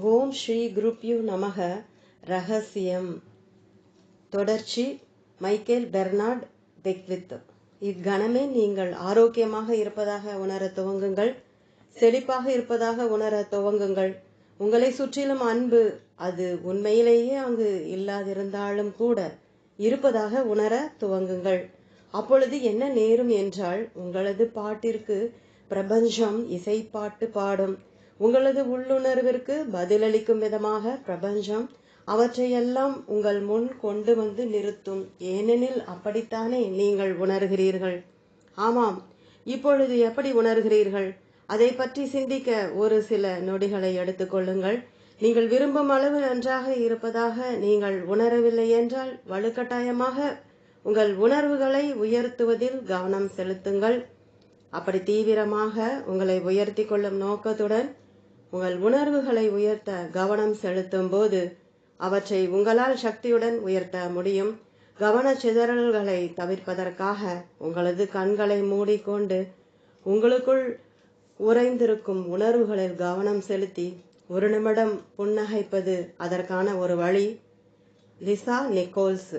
ஓம் ஸ்ரீ குருப்யூ நமக. ரகசியம் தொடர்ச்சி. Michael Bernard Beckwith. இக்கணமே நீங்கள் ஆரோக்கியமாக இருப்பதாக உணர துவங்குங்கள். செழிப்பாக இருப்பதாக உணர துவங்குங்கள். உங்களை சுற்றிலும் அன்பு, அது உண்மையிலேயே அங்கு இல்லாதிருந்தாலும் கூட இருப்பதாக உணர துவங்குங்கள். அப்பொழுது என்ன நேரும் என்றால், உங்களது பாட்டிற்கு பிரபஞ்சம் இசைப்பாட்டு பாடும். உங்களது உள்ளுணர்விற்கு பதிலளிக்கும் விதமாக பிரபஞ்சம் அவற்றையெல்லாம் உங்கள் முன் கொண்டு வந்து நிறுத்தும். ஏனெனில் அப்படித்தானே நீங்கள் உணர்கிறீர்கள். ஆமாம், இப்பொழுது எப்படி உணர்கிறீர்கள்? அதை பற்றி சிந்திக்க ஒரு சில நொடிகளை எடுத்துக்கொள்ளுங்கள். நீங்கள் விரும்பும் அளவு நன்றாக இருப்பதாக நீங்கள் உணரவில்லை என்றால், வலுக்கட்டாயமாக உங்கள் உணர்வுகளை உயர்த்துவதில் கவனம் செலுத்துங்கள். அப்படி தீவிரமாக உங்களை உயர்த்தி கொள்ளும் நோக்கத்துடன் உங்கள் உணர்வுகளை உயர்த்த கவனம் செலுத்தும் போது அவற்றை உங்களால் சக்தியுடன் உயர்த்த முடியும். கவனச்சிதறல்களை தவிர்ப்பதற்காக உங்களது கண்களை மூடிக்கொண்டு உங்களுக்குள் உறைந்திருக்கும் உணர்வுகளில் கவனம் செலுத்தி ஒரு நிமிடம் புன்னகைப்பது அதற்கான ஒரு வழி. Lisa Nichols.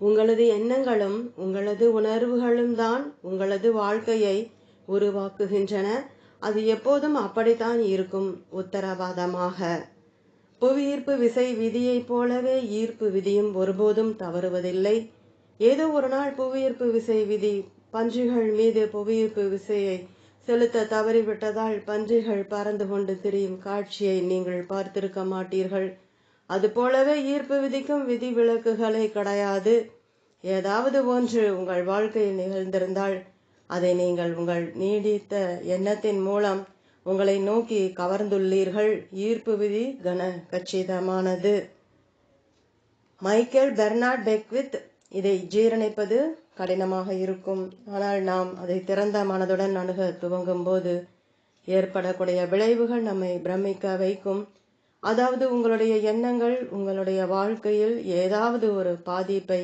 உங்களது எண்ணங்களும் உங்களது உணர்வுகளும் தான் உங்களது வாழ்க்கையை உருவாக்குகின்றன. அது எப்போதும் அப்படித்தான் இருக்கும். உத்தரவாதமாக. புவியீர்ப்பு விசை விதியைப் போலவே ஈர்ப்பு விதியும் ஒருபோதும் தவறுவதில்லை. ஏதோ ஒரு நாள் புவியீர்ப்பு விசை விதி பன்றிகள் மீது புவியீர்ப்பு விசையை செலுத்த தவறிவிட்டதால் பன்றிகள் பறந்து கொண்டு திரியும் காட்சியை நீங்கள் பார்த்திருக்க மாட்டீர்கள். அதுபோலவே ஈர்ப்பு விதிக்கும் விதி விலக்குகளே கிடையாது. ஏதாவது ஒன்று உங்கள் வாழ்க்கையில் நிகழ்ந்திருந்தால் அதை நீங்கள் உங்கள் நீடித்த எண்ணத்தின் மூலம் உங்களை நோக்கி கவர்ந்துள்ளீர்கள். ஈர்ப்பு விதி கன கச்சிதமானது. Michael Bernard Beckwith. இதை ஜீரணிப்பது கடினமாக இருக்கும். ஆனால் நாம் அதை திறந்த மனதுடன் அணுக துவங்கும் போது ஏற்படக்கூடிய விளைவுகள் நம்மை பிரமிக்க வைக்கும். அதாவது, உங்களுடைய எண்ணங்கள் உங்களுடைய வாழ்க்கையில் ஏதாவது ஒரு பாதிப்பை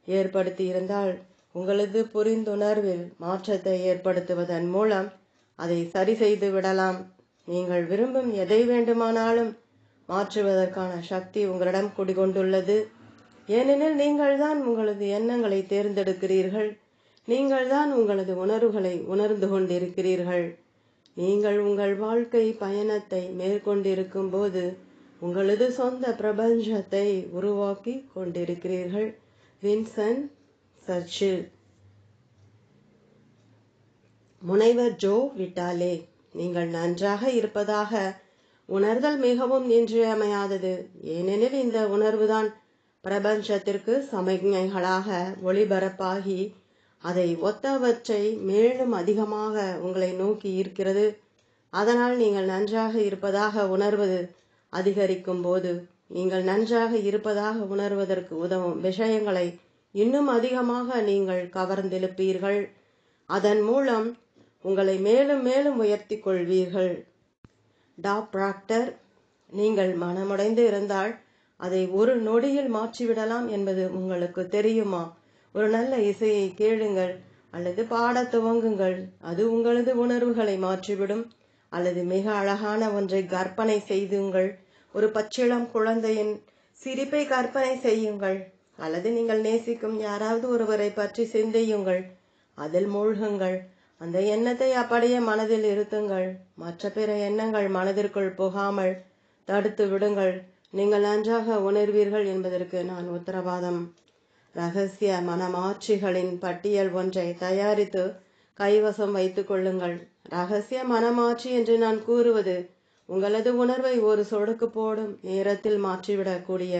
ஏற்படுத்தி இருந்தால் உங்களது புரிந்துணர்வில் மாற்றத்தை ஏற்படுத்துவதன் மூலம் அதை சரி செய்து விடலாம். நீங்கள் விரும்பும் எதை வேண்டுமானாலும் மாற்றுவதற்கான சக்தி உங்களிடம் குடிகொண்டுள்ளது. ஏனெனில் நீங்கள் தான் உங்களது எண்ணங்களை தேர்ந்தெடுக்கிறீர்கள். நீங்கள் தான் உங்களது உணர்வுகளை உணர்ந்து கொண்டிருக்கிறீர்கள். நீங்கள் உங்கள் வாழ்க்கை பயணத்தை மேற்கொண்டிருக்கும் போது உங்களது சொந்த பிரபஞ்சத்தை உருவாக்கி கொண்டிருக்கிறீர்கள். வின்சென்ட் சர்ச்சில். முனைவர் ஜோ விட்டாலே. நீங்கள் நன்றாக இருப்பதாக உணர்தல் மிகவும் இன்றியமையாதது. ஏனெனில் இந்த உணர்வுதான் பிரபஞ்சத்திற்கு சமிக்ஞைகளாக ஒளிபரப்பாகி அதை ஒத்தவற்றை மேலும் அதிகமாக உங்களை நோக்கி ஈர்க்கிறது. அதனால் நீங்கள் நன்றாக இருப்பதாக உணர்வது அதிகரிக்கும் போது நீங்கள் நன்றாக இருப்பதாக உணர்வதற்கு உதவும் விஷயங்களை இன்னும் அதிகமாக நீங்கள் கவர்ந்தெழுப்பீர்கள். அதன் மூலம் உங்களை மேலும் மேலும் உயர்த்தி கொள்வீர்கள். டா ப்ராக்டர். நீங்கள் மனமுடைந்து இருந்தால் அதை ஒரு நொடியில் மாற்றிவிடலாம் என்பது உங்களுக்கு தெரியுமா? ஒரு நல்ல இசையை கேளுங்கள் அல்லது பாடத் துவங்குங்கள். அது உங்களது உணர்வுகளை மாற்றிவிடும். அல்லது மிக அழகான ஒன்றை கற்பனை செய்துங்கள். ஒரு பச்சிளம் குழந்தையின் சிரிப்பை கற்பனை செய்யுங்கள். அல்லது நீங்கள் நேசிக்கும் யாராவது ஒருவரை பற்றி சிந்தியுங்கள். அதில் மூழ்குங்கள். அந்த எண்ணத்தை அப்படியே மனதில் இருத்துங்கள். மற்ற பிற எண்ணங்கள் மனதிற்குள் போகாமல் தடுத்து விடுங்கள். நீங்கள் நன்றாக உணர்வீர்கள் என்பதற்கு நான் உத்தரவாதம். ரகசிய மனமாற்றிகளின் பட்டியல் ஒன்றை தயாரித்து கைவசம் வைத்துக் கொள்ளுங்கள். ரகசிய மனமாற்றி என்று நான் கூறுவது உங்களது உணர்வை ஒரு சொடுக்கு போடும் நேரத்தில் மாற்றிவிடக்கூடிய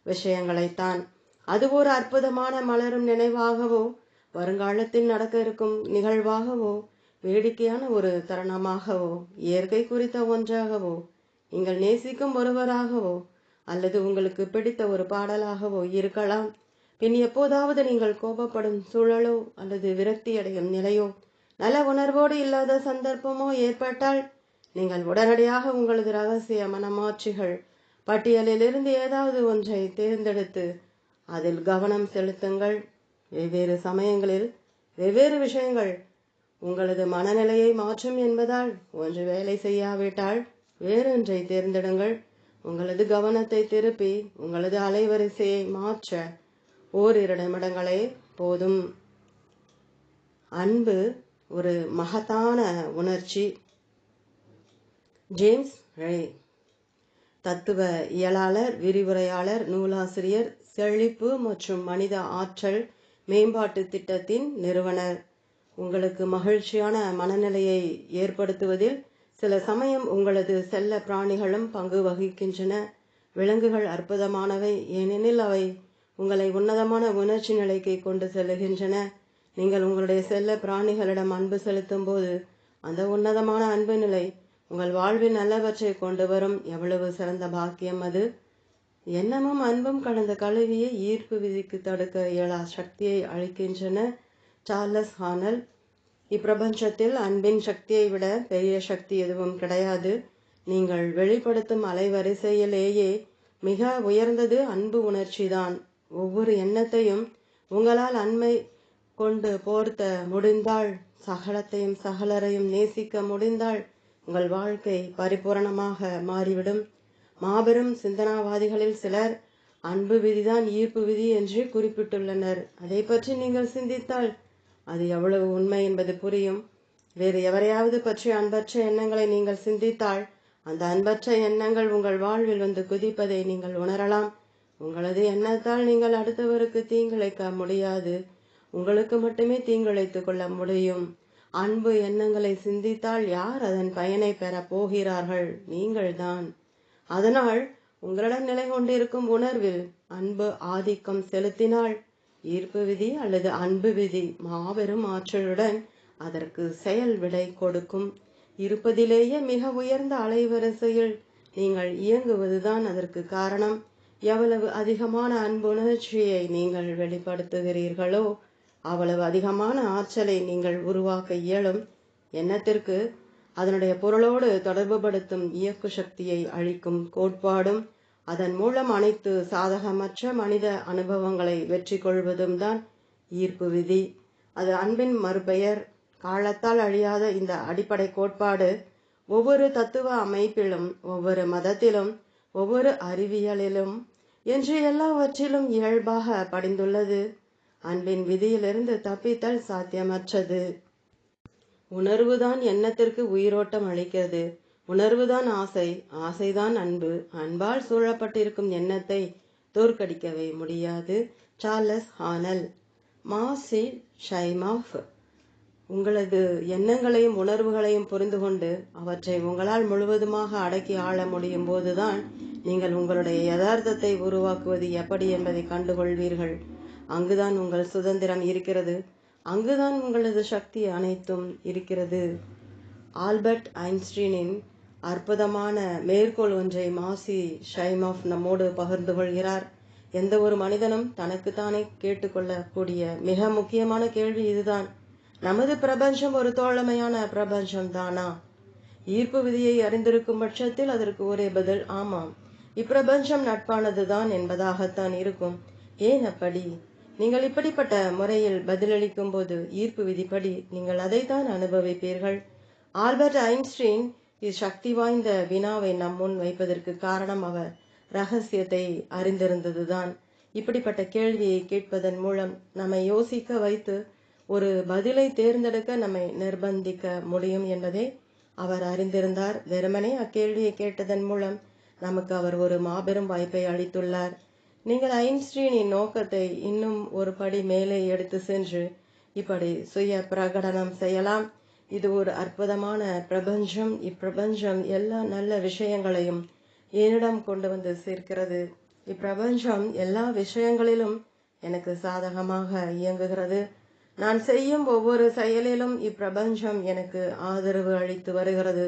விஷயங்களைத்தான். அது ஒரு அற்புதமான மலரும் நினைவாகவோ, வருங்காலத்தில் நடக்க இருக்கும் நிகழ்வாகவோ, வேடிக்கையான ஒரு தருணமாகவோ, இயற்கை குறித்த ஒன்றாகவோ, நீங்கள் நேசிக்கும் ஒருவராகவோ, அல்லது உங்களுக்கு பிடித்த ஒரு பாடலாகவோ இருக்கலாம். பின் எப்போதாவது நீங்கள் கோபப்படும் சூழலோ அல்லது விரக்தியடையும் நிலையோ, நல்ல உணர்வோடு இல்லாத சந்தர்ப்பமோ ஏற்பட்டால் நீங்கள் உடனடியாக உங்களது ரகசிய மனமாற்றிகள் பட்டியலிலிருந்து ஏதாவது ஒன்றை தேர்ந்தெடுத்து அதில் கவனம் செலுத்துங்கள். வெவ்வேறு சமயங்களில் வெவ்வேறு விஷயங்கள் உங்களது மனநிலையை மாற்றும் என்பதால் ஒன்று வேலை செய்யாவிட்டால் வேறொன்றை தேர்ந்தெடுங்கள். உங்களது கவனத்தை திருப்பி உங்களது அலைவரிசையை மாற்ற ஓரிரு நிமிடங்களே போதும். அன்பு ஒரு மகத்தான உணர்ச்சி. ஜேம்ஸ் ரே, தத்துவ இயலாளர், விரிவுரையாளர், நூலாசிரியர், செழிப்பு மற்றும் மனித ஆற்றல் மேம்பாட்டு திட்டத்தின் நிறுவனர். உங்களுக்கு மகிழ்ச்சியான மனநிலையை ஏற்படுத்துவதில் சில சமயம் உங்களது செல்ல பிராணிகளும் பங்கு வகிக்கின்றன. விலங்குகள் அற்புதமானவை, ஏனெனில் அவை உங்களை உன்னதமான உணர்ச்சி நிலைக்கு கொண்டு செல்லுகின்றன. நீங்கள் உங்களுடைய செல்ல பிராணிகளிடம் அன்பு செலுத்தும் போது அந்த உன்னதமான அன்பு நிலை உங்கள் வாழ்வில் நல்லவற்றை கொண்டு வரும். எவ்வளவு சிறந்த பாக்கியம் அது! எண்ணமும் அன்பும் கடந்த கழுவியை ஈர்ப்பு விதிக்கு தடுக்க இயலா சக்தியை அளிக்கின்றன. சார்லஸ் ஹானல். இப்பிரபஞ்சத்தில் அன்பின் சக்தியை விட பெரிய சக்தி எதுவும் கிடையாது. நீங்கள் வெளிப்படுத்தும் அலைவரிசையிலேயே மிக உயர்ந்தது அன்பு உணர்ச்சிதான். ஒவ்வொரு எண்ணத்தையும் உங்களால் அன்பை கொண்டு போர்த்த முடிந்தால், சகலத்தையும் சகலரையும் நேசிக்க முடிந்தால், உங்கள் வாழ்க்கை பரிபூரணமாக மாறிவிடும். மாபெரும் சிந்தனாவாதிகளில் சிலர் அன்பு விதிதான் ஈர்ப்பு விதி என்று குறிப்பிட்டுள்ளனர். அதை பற்றி நீங்கள் சிந்தித்தால் அது எவ்வளவு உண்மை என்பது புரியும். வேறு எவரையாவது பற்றி அன்பற்ற எண்ணங்களை நீங்கள் சிந்தித்தால் அந்த அன்பற்ற எண்ணங்கள் உங்கள் வாழ்வில் வந்து குதிப்பதை நீங்கள் உணரலாம். உங்களது எண்ணத்தால் நீங்கள் அடுத்தவருக்கு தீங்கிழைக்க முடியாது. உங்களுக்கு மட்டுமே தீங்கிழைத்துக் கொள்ள முடியும். அன்பு எண்ணங்களை சிந்தித்தால் யார் அதன் பயனை பெற போகிறார்கள்? நீங்கள்தான். அதனால் உங்களிடம் நிலை கொண்டிருக்கும் உணர்வில் அன்பு ஆதிக்கம் செலுத்தினால் ஈர்ப்பு விதி அல்லது அன்பு விதி மாபெரும் ஆற்றலுடன் அதற்கு செயல் விடை கொடுக்கும். இருப்பதிலேயே மிக உயர்ந்த அலைவரிசையில் நீங்கள் இயங்குவதுதான் அதற்கு காரணம். எவ்வளவு அதிகமான அன்புணர்ச்சியை நீங்கள் வெளிப்படுத்துகிறீர்களோ அவ்வளவு அதிகமான ஆற்றலை நீங்கள் உருவாக்க இயலும். எண்ணத்திற்கு அதனுடைய பொருளோடு தொடர்புபடுத்தும் இயக்கு சக்தியை அளிக்கும் கோட்பாடும் அதன் மூலம் அனைத்து சாதகமற்ற மனித அனுபவங்களை வெற்றி கொள்வதும் தான் ஈர்ப்பு விதி. அது அன்பின் மறுபெயர். காலத்தால் அழியாத இந்த அடிப்படை கோட்பாடு ஒவ்வொரு தத்துவ அமைப்பிலும், ஒவ்வொரு மதத்திலும், ஒவ்வொரு அறிவியலிலும் என்று எல்லாவற்றிலும் இயல்பாக படிந்துள்ளது. அன்பின் விதியிலிருந்து தப்பித்தல் சாத்தியமற்றது. உணர்வுதான் எண்ணத்திற்கு உயிரோட்டம் அளிக்கிறது. உணர்வுதான் ஆசை, ஆசைதான் அன்பு. அன்பால் சூழப்பட்டிருக்கும் எண்ணத்தை தோற்கடிக்கவே முடியாது. சார்லஸ் ஹானல். மார்சி ஷைமாஃப். உங்களது எண்ணங்களையும் உணர்வுகளையும் புரிந்து கொண்டு அவற்றை உங்களால் முழுவதுமாக அடக்கி ஆள முடியும் போதுதான் நீங்கள் உங்களுடைய யதார்த்தத்தை உருவாக்குவது எப்படி என்பதை கண்டுகொள்வீர்கள். அங்குதான் உங்கள் சுதந்திரம் இருக்கிறது. அங்குதான் உங்களது சக்தி அனைத்தும் இருக்கிறது. ஆல்பர்ட் ஐன்ஸ்டீனின் அற்புதமான மேற்கோள் ஒன்றை மார்சி ஷைமாஃப் நம்மோடு பகிர்ந்து கொள்கிறார். எந்த ஒரு மனிதனும் தனக்குத்தானே கேட்டுக்கொள்ளக்கூடிய மிக முக்கியமான கேள்வி இதுதான்: நமது பிரபஞ்சம் ஒரு தோழமையான பிரபஞ்சம் தானா? ஈர்ப்பு விதியை அறிந்திருக்கும் பட்சத்தில் அதற்கு ஒரே பதில் ஆமாம். இப்பிரபஞ்சம் நட்பானதுதான் என்பதாகத்தான் இருக்கும். ஏன் அப்படி? நீங்கள் இப்படிப்பட்ட முறையில் பதிலளிக்கும் போது ஈர்ப்பு விதிப்படி நீங்கள் அதைத்தான் அனுபவிப்பீர்கள். ஆல்பர்ட் ஐன்ஸ்டீன் இச்சக்தி வாய்ந்த வினாவை நம் முன் வைப்பதற்கு காரணம் அவர் ரகசியத்தை அறிந்திருந்ததுதான். இப்படிப்பட்ட கேள்வியை கேட்பதன் மூலம் நம்மை யோசிக்க வைத்து ஒரு பதிலை தேர்ந்தெடுக்க நம்மை நிர்பந்திக்க முடியும் என்பதை அவர் அறிந்திருந்தார். வெறுமனே அக்கேள்வியை கேட்டதன் மூலம் நமக்கு அவர் ஒரு மாபெரும் வாய்ப்பை அளித்துள்ளார். நீங்கள் ஐன்ஸ்டீனின் நோக்கத்தை இன்னும் ஒரு படி மேலே எடுத்து சென்று இப்படி சுய பிரகடனம் செய்யலாம்: இது ஒரு அற்புதமான பிரபஞ்சம். இப்பிரபஞ்சம் எல்லா நல்ல விஷயங்களையும் என்னிடம் கொண்டு வந்து சேர்க்கிறது. இப்பிரபஞ்சம் எல்லா விஷயங்களிலும் எனக்கு சாதகமாக இயங்குகிறது. நான் செய்யும் ஒவ்வொரு செயலிலும் இப்பிரபஞ்சம் எனக்கு ஆதரவு அளித்து வருகிறது.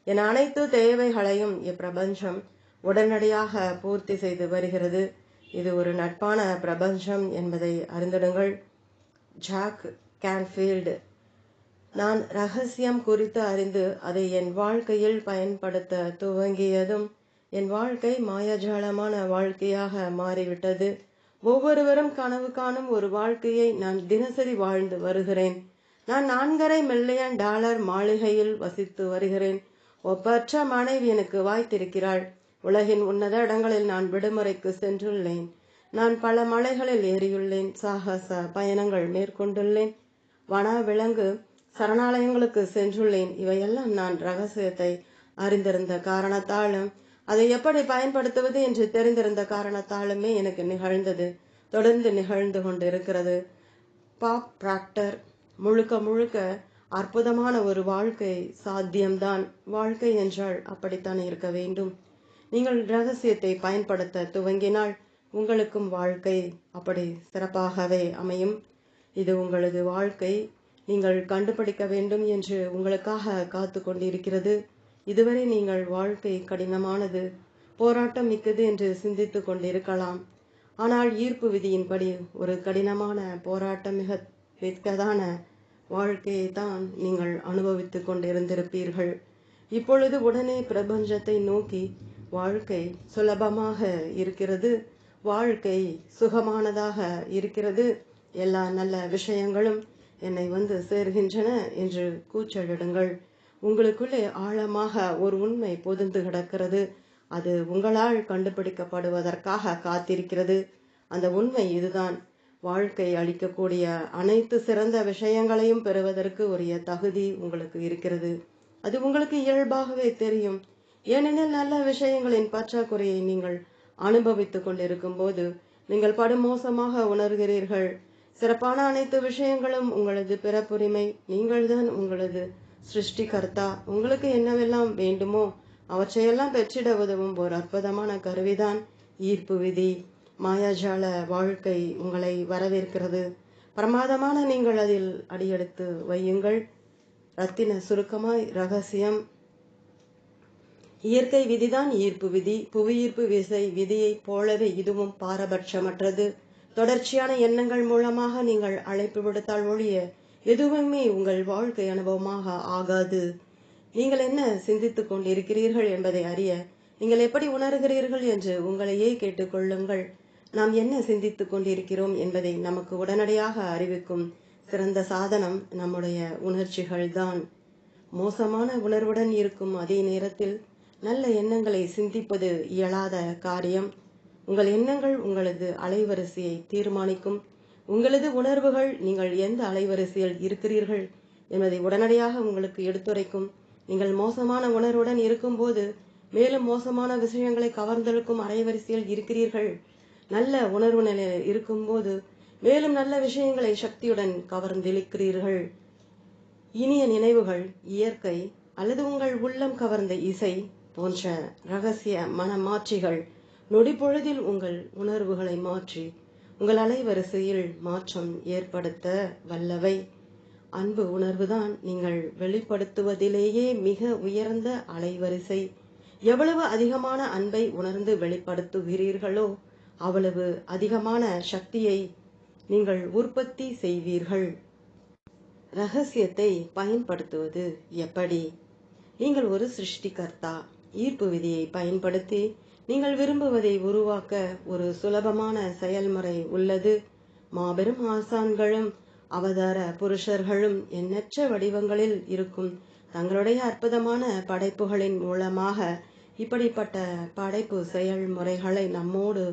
என் அனைத்து தேவைகளையும் இப்பிரபஞ்சம் உடனடியாக பூர்த்தி செய்து வருகிறது. இது ஒரு நட்பான பிரபஞ்சம் என்பதை அறிந்திடுங்கள். Jack Canfield. நான் ரகசியம் குறித்து அறிந்து அதை என் வாழ்க்கையில் பயன்படுத்த துவங்கியதும் என் வாழ்க்கை மாயாஜாலமான வாழ்க்கையாக மாறிவிட்டது. ஒவ்வொருவரும் கனவு காணும் ஒரு வாழ்க்கையை நான் தினசரி வாழ்ந்து வருகிறேன். நான் $4.5 மில்லியன் மாளிகையில் வசித்து வருகிறேன். ஒப்பற்ற மனைவி எனக்கு வாய்த்திருக்கிறாள். உலகின் உன்னத இடங்களில் நான் விடுமுறைக்கு சென்றுள்ளேன். நான் பல மலைகளில் ஏறியுள்ளேன். சாகச பயணங்கள் மேற்கொண்டுள்ளேன். வன விலங்கு சரணாலயங்களுக்கு சென்றுள்ளேன். இவையெல்லாம் நான் ரகசியத்தை அறிந்திருந்த காரணத்தாலும் அதை எப்படி பயன்படுத்துவது என்று தெரிந்திருந்த காரணத்தாலுமே எனக்கு நிகழ்ந்தது, தொடர்ந்து நிகழ்ந்து கொண்டிருக்கிறது. பாப் ப்ராக்டர் முழுக்க முழுக்க அற்புதமான ஒரு வாழ்க்கை சாத்தியம்தான். வாழ்க்கை என்றால் அப்படித்தான் இருக்க வேண்டும். நீங்கள் ரகசியத்தை பயன்படுத்த துவங்கினால் உங்களுக்கும் வாழ்க்கை அப்படி சிறப்பாகவே அமையும். இது உங்களது வாழ்க்கை. நீங்கள் கண்டுபிடிக்க வேண்டும் என்று உங்களுக்காக காத்து கொண்டிருக்கிறது. இதுவரை நீங்கள் வாழ்க்கை கடினமானது, போராட்டம் மிக்கது என்று சிந்தித்து கொண்டிருக்கலாம். ஆனால் ஈர்ப்பு விதியின்படி ஒரு கடினமான போராட்டம் மிக்கதான வாழ்க்கையை தான் நீங்கள் அனுபவித்து கொண்டிருந்திருப்பீர்கள். இப்பொழுது உடனே பிரபஞ்சத்தை நோக்கி வாழ்க்கை சுலபமாக இருக்கிறது, வாழ்க்கை சுகமானதாக இருக்கிறது, எல்லா நல்ல விஷயங்களும் என்னை வந்து சேர்கின்றன என்று கூச்சலிடுங்கள். உங்களுக்குள்ளே ஆழமாக ஒரு உண்மை பொதிந்து கிடக்கிறது. அது உங்களால் கண்டுபிடிக்கப்படுவதற்காக காத்திருக்கிறது. அந்த உண்மை இதுதான்: வாழ்க்கை அளிக்கக்கூடிய அனைத்து சிறந்த விஷயங்களையும் பெறுவதற்கு உரிய தகுதி உங்களுக்கு இருக்கிறது. அது உங்களுக்கு இயல்பாகவே தெரியும். ஏனெனில் நல்ல விஷயங்களின் பற்றாக்குறையை நீங்கள் அனுபவித்துக் கொண்டிருக்கும் போது நீங்கள் படுமோசமாக உணர்கிறீர்கள். சிறப்பான அனைத்து விஷயங்களும் உங்களது பிறப்புரிமை. நீங்கள்தான் உங்களது சிருஷ்டிகர்த்தா. உங்களுக்கு என்னவெல்லாம் வேண்டுமோ அவற்றையெல்லாம் பெற்றிட உதவும் ஒரு அற்புதமான கருவிதான் ஈர்ப்பு விதி. மாயாஜால வாழ்க்கை உங்களை வரவேற்கிறது. பிரமாதமான நீங்கள் அதில் அடியெடுத்து வையுங்கள். ரத்தின சுருக்கமாய் ரகசியம்: இயற்கை விதிதான் ஈர்ப்பு விதி. புவியீர்ப்பு விசை விதியைப் போலவே இதுவும் பாரபட்சமற்றது. தொடர்ச்சியான எண்ணங்கள் மூலமாக நீங்கள் அழைப்பு விடுத்தால் ஒழிய எதுவுமே உங்கள் வாழ்க்கை அனுபவமாக ஆகாது. நீங்கள் என்ன சிந்தித்துக் கொண்டிருக்கிறீர்கள் என்பதை அறிய நீங்கள் எப்படி உணர்கிறீர்கள் என்று உங்களையே கேட்டுக்கொள்ளுங்கள். நாம் என்ன சிந்தித்துக் கொண்டிருக்கிறோம் என்பதை நமக்கு உடனடியாக அறிவிக்கும் சிறந்த சாதனம் நம்முடைய உணர்ச்சிகள்தான். மோசமான உணர்வுடன் இருக்கும் அதே நேரத்தில் நல்ல எண்ணங்களை சிந்திப்பது இயலாத காரியம். உங்கள் எண்ணங்கள் உங்களது அலைவரிசையை தீர்மானிக்கும். உங்களது உணர்வுகள் நீங்கள் எந்த அலைவரிசையில் இருக்கிறீர்கள் என்பதை உடனடியாக உங்களுக்கு எடுத்துரைக்கும். நீங்கள் மோசமான உணர்வுடன் இருக்கும்போது மேலும் மோசமான விஷயங்களை கவர்ந்தெழுக்கும் அலைவரிசையில் இருக்கிறீர்கள். நல்ல உணர்வு நிலையில் இருக்கும்போது மேலும் நல்ல விஷயங்களை சக்தியுடன் கவர்ந்தெழுக்கிறீர்கள். இனிய நினைவுகள், இயற்கை அல்லது உங்கள் உள்ளம் கவர்ந்த இசை போன்ற ரகசிய மனமாற்றிகள் நொடிப்பொழுதில் உங்கள் உணர்வுகளை மாற்றி உங்கள் அலைவரிசையில் மாற்றம் ஏற்படுத்த வல்லவை. அன்பு உணர்வுதான் நீங்கள் வெளிப்படுத்துவதிலேயே மிக உயர்ந்த அலைவரிசை. எவ்வளவு அதிகமான அன்பை உணர்ந்து வெளிப்படுத்துகிறீர்களோ அவ்வளவு அதிகமான சக்தியை நீங்கள் உற்பத்தி செய்வீர்கள். ரகசியத்தை பயன்படுத்துவது எப்படி? நீங்கள் ஒரு சிருஷ்டிகர்த்தா. ஈர்ப்பு விதியை பயன்படுத்தி நீங்கள் விரும்புவதை உருவாக்க ஒரு சுலபமான செயல்முறை உள்ளது. மாபெரும் ஆசான்களும் அவதார புருஷர்களும் எண்ணற்ற வடிவங்களில் இருக்கும் தங்களுடைய அற்புதமான படைப்புகளின் மூலமாக இப்படிப்பட்ட படைப்பு செயல்முறைகளை நம்மோடு